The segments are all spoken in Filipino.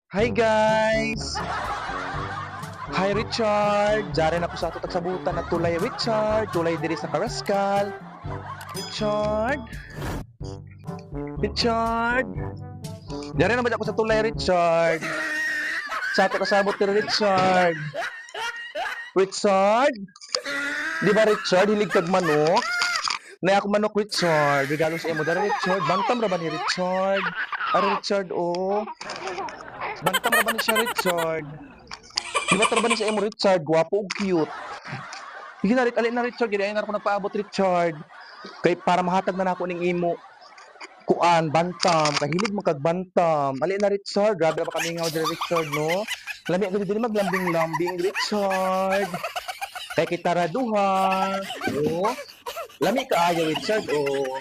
Hi guys! Hi Richard! Diyan ako sa ato tagsabutan na tulay Richard, tulay diri sa Karaskal. Richard! Richard! Diyan naman ako sa tulay Richard. Sa ato kasabot diri Richard. Richard! Di ba Richard, hilig kag manok? Nay ako manok Richard. Regalo sa imo dara Richard. Bantam ra ba ni Richard? Ara Richard oh. Bantam ra ba ni siya Richard? Di ba trabaho sa imo Richard? Gwapo ug cute. Sige na, alin na Richard, gid na ako nagpaabot Richard. Kay para mahatag na nako ning imo kuan bantam, kahilig mo kag bantam. Alin na Richard, grabe ba kami nga diri Richard no? Lami gud diri maglambing-lambing Richard. Kay kita ra duha. Oh. Lami kaayo Richard oh.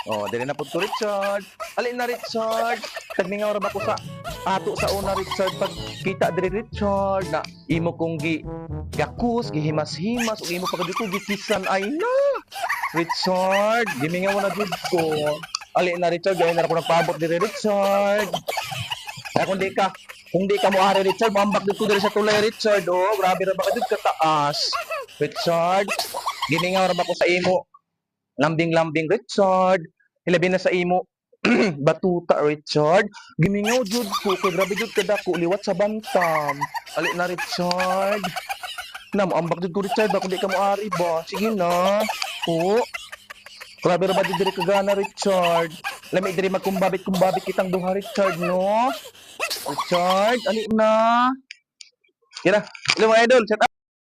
Oh, dili na pud ko Richard. Alin na Richard. Tagningaw ra ba ko sa ato sa una Richard pag kita diri Richard na imo kong gakus gihimas-himas ug imo pagdito gikisan ay na Richard gimingaw na jud ko ali na Richard gaya na ako nagpaabot diri Richard ay kung di ka mo ari Richard mambak dito diri sa tulay Richard oh grabe ra ba ka jud ka taas Richard gimingaw ra ba ko sa imo lambing-lambing Richard hilabi na sa imo batuta Richard gimingaw jud ko kay grabe jud kadako liwat sa bantam ali na Richard na moambak jud ko Richard ba kundi ka mo ari ba sige na o grabe ra ba jud diri kagana Richard lami diri magkumbabit kitang duha Richard no Richard ali na kira mga idol set